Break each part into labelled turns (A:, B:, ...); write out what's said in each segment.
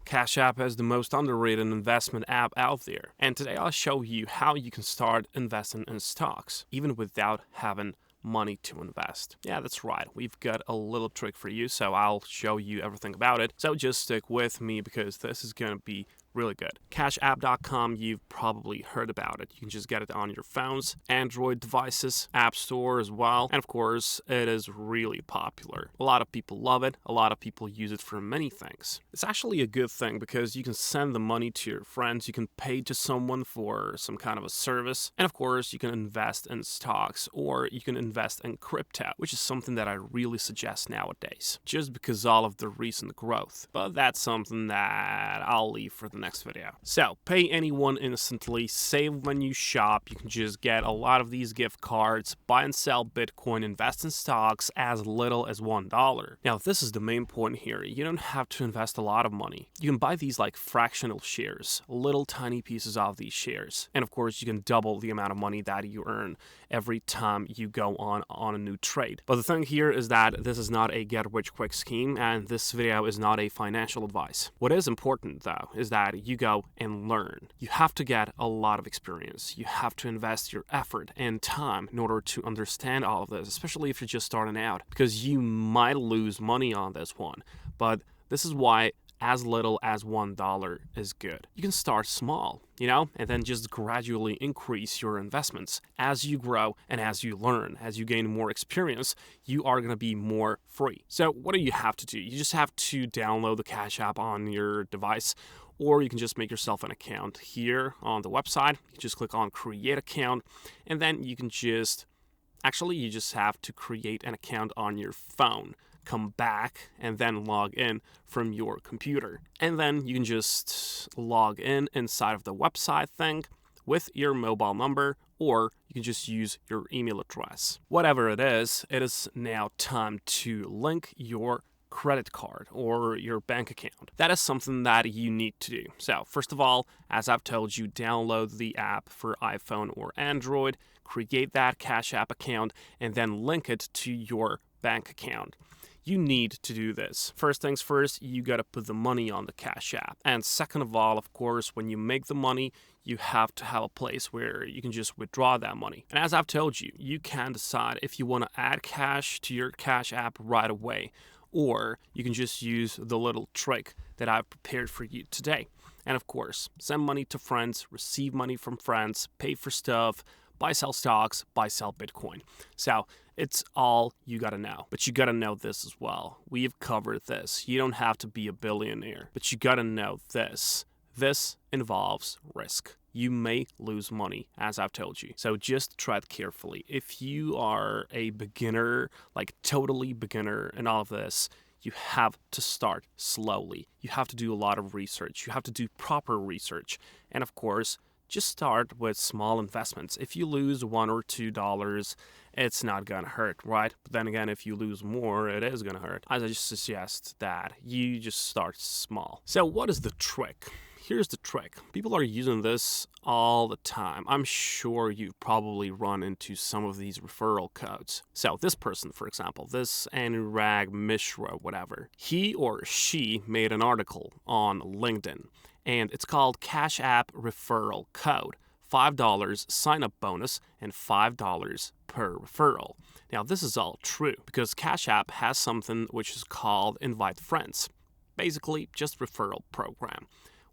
A: Cash App is the most underrated investment app out there, and today I'll show you how you can start investing in stocks, even without having money to invest. Yeah, that's right. We've got a little trick for you, so I'll show you everything about it. So just stick with me because this is going to be really good. Cashapp.com, you've probably heard about it. You can just get it on your phones, Android devices, App Store as well. And of course, it is really popular. A lot of people love it. A lot of people use it for many things. It's actually a good thing because you can send the money to your friends. You can pay to someone for some kind of a service. And of course, you can invest in stocks or you can invest in crypto, which is something that I really suggest nowadays, just because all of the recent growth. But that's something that I'll leave for the next video. So, pay anyone instantly, save when you shop. You can just get a lot of these gift cards, buy and sell Bitcoin, invest in stocks as little as $1. Now, this is the main point here. You don't have to invest a lot of money. You can buy these like fractional shares, little tiny pieces of these shares. And of course, you can double the amount of money that you earn every time you go on a new trade. But the thing here is that this is not a get-rich-quick scheme, and this video is not a financial advice. What is important, though, is that you go and learn. You have to get a lot of experience. You have to invest your effort and time in order to understand all of this, especially if you're just starting out, because you might lose money on this one. But this is why as little as $1 is good. You can start small, and then just gradually increase your investments. As you grow and as you learn, as you gain more experience, you are going to be more free. So what do you have to do? You just have to download the Cash App on your device, or you can just make yourself an account here on the website. You just click on create account, and then you can you just have to create an account on your phone. Come back and then log in from your computer. And then you can just log in inside of the website thing with your mobile number, or you can just use your email address. Whatever it is now time to link your credit card or your bank account. That is something that you need to do. So first of all, as I've told you, download the app for iPhone or Android, create that Cash App account, and then link it to your bank account. You need to do this. First things first, you gotta put the money on the Cash App. And second of all, of course, when you make the money, you have to have a place where you can just withdraw that money. And as I've told you, you can decide if you want to add cash to your Cash App right away, or you can just use the little trick that I've prepared for you today. And of course, send money to friends, receive money from friends, pay for stuff, buy, sell stocks, buy, sell Bitcoin. So it's all you gotta know. But you gotta know this as well. We've covered this. You don't have to be a billionaire, but you gotta know this. This involves risk. You may lose money, as I've told you. So just tread carefully. If you are a beginner, like totally beginner in all of this, you have to start slowly. You have to do a lot of research. You have to do proper research. And of course, just start with small investments. If you lose $1 or $2, it's not gonna hurt, right? But then again, if you lose more, it is gonna hurt. I just suggest that you just start small. So what is the trick? Here's the trick. People are using this all the time. I'm sure you've probably run into some of these referral codes. So this person, for example, this Anurag Mishra, whatever, he or she made an article on LinkedIn, and it's called Cash App Referral Code. $5 sign-up bonus and $5 per referral. Now, this is all true because Cash App has something which is called Invite Friends. Basically, just referral program.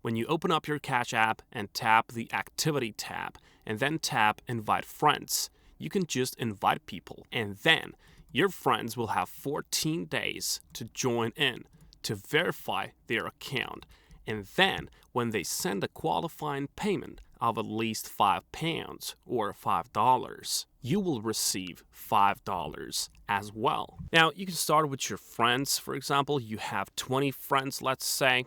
A: When you open up your Cash App and tap the Activity tab and then tap Invite Friends, you can just invite people, and then your friends will have 14 days to join in to verify their account. And then when they send a qualifying payment of at least £5 or $5, you will receive $5 as well. Now, you can start with your friends. For example, you have 20 friends, let's say,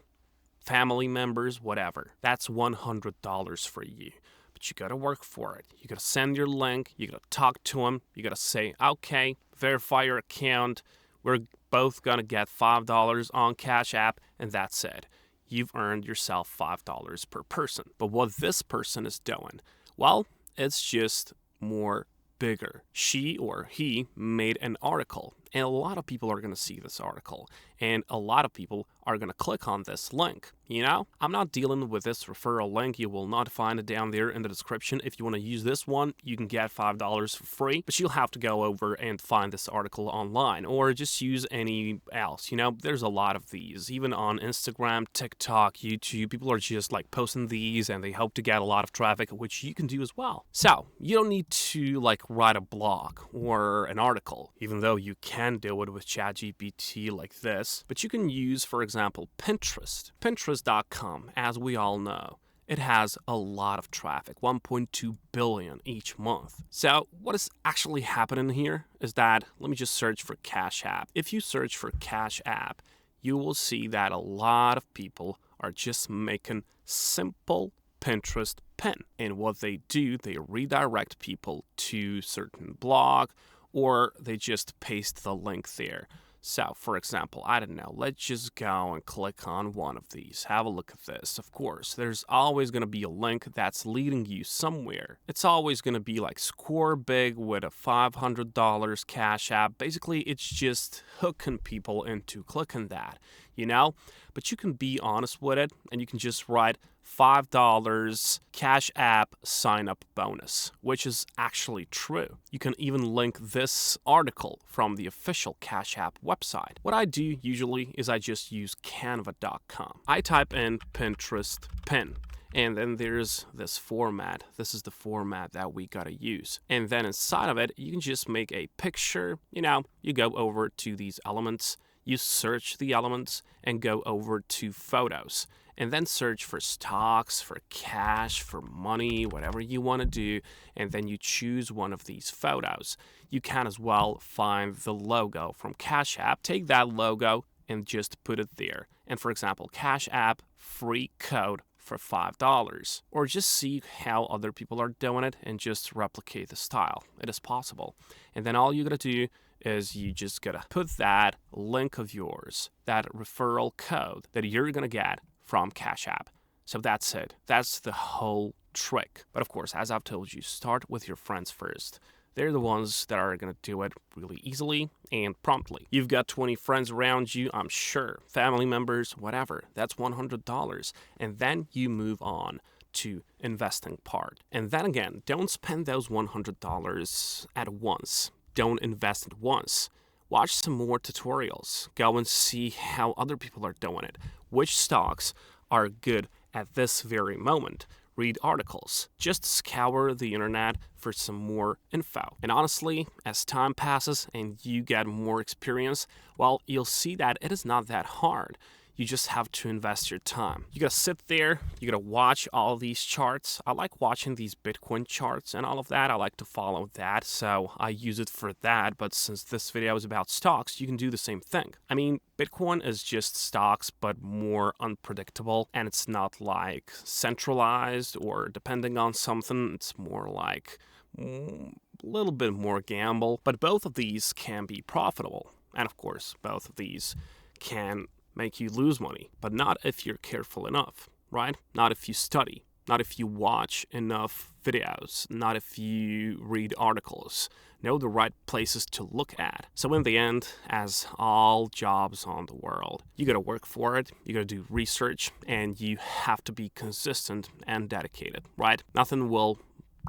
A: family members, whatever. That's $100 for you. But you gotta work for it. You gotta send your link, you gotta talk to them, you gotta say, okay, verify your account, we're both gonna get $5 on Cash App, and that's it. You've earned yourself $5 per person. But what this person is doing, well, it's just more bigger. She or he made an article and a lot of people are going to see this article, and a lot of people are going to click on this link. You know, I'm not dealing with this referral link. You will not find it down there in the description. If you want to use this one, you can get $5 for free, but you'll have to go over and find this article online, or just use any else. You know, there's a lot of these, even on Instagram, TikTok, YouTube. People are just like posting these and they hope to get a lot of traffic, which you can do as well. So you don't need to like write a blog or an article, even though you can do it with ChatGPT like this, but you can use, for example, Pinterest. Pinterest.com, as we all know, it has a lot of traffic, 1.2 billion each month. So what is actually happening here is that, let me just search for Cash App. If you search for Cash App, you will see that a lot of people are just making simple Pinterest pin. And what they do, they redirect people to certain blog, or they just paste the link there. So, for example, I don't know, let's just go and click on one of these. Have a look at this. Of course, there's always going to be a link that's leading you somewhere. It's always going to be like score big with a $500 Cash App. Basically, it's just hooking people into clicking that, you know? But you can be honest with it, and you can just write $5 Cash App sign up bonus, which is actually true. You can even link this article from the official Cash App website. What I do usually is I just use canva.com. I type in Pinterest pin, and then there's this format. This is the format that we gotta use. And then inside of it, you can just make a picture. You know, you go over to these elements, you search the elements, and go over to photos. And then search for stocks, for cash, for money, whatever you want to do, and then you choose one of these photos. You can as well find the logo from Cash App. Take that logo and just put it there. And for example, Cash App free code for $5. Or just see how other people are doing it and just replicate the style. It is possible. And then all you gotta do is you just gotta put that link of yours, that referral code that you're gonna get from Cash App. So that's it. That's the whole trick. But of course, as I've told you, start with your friends first. They're the ones that are going to do it really easily and promptly. You've got 20 friends around you, I'm sure, family members, whatever. That's $100. And then you move on to investing part. And then again, don't spend those $100 at once. Don't invest at once. Watch some more tutorials. Go and see how other people are doing it. Which stocks are good at this very moment. Read articles. Just scour the internet for some more info. And honestly, as time passes and you get more experience, well, you'll see that it is not that hard. You just have to invest your time. You gotta sit there, you gotta watch all these charts. I like watching these Bitcoin charts and all of that. I like to follow that, so I use it for that. But since this video is about stocks, you can do the same thing. I mean, Bitcoin is just stocks, but more unpredictable, and it's not like centralized or depending on something. It's more like a little bit more gamble. But both of these can be profitable. And of course, both of these can make you lose money, but not if you're careful enough, right? Not if you study, not if you watch enough videos, not if you read articles, know the right places to look at. So in the end, as all jobs on the world, you gotta work for it, you gotta do research, and you have to be consistent and dedicated, right? Nothing will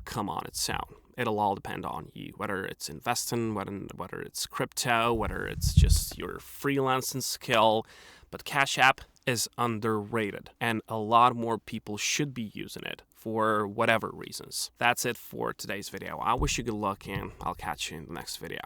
A: come on its own. It'll all depend on you, whether it's investing, whether it's crypto, whether it's just your freelancing skill. But Cash App is underrated, and a lot more people should be using it for whatever reasons. That's it for today's video. I wish you good luck, and I'll catch you in the next video.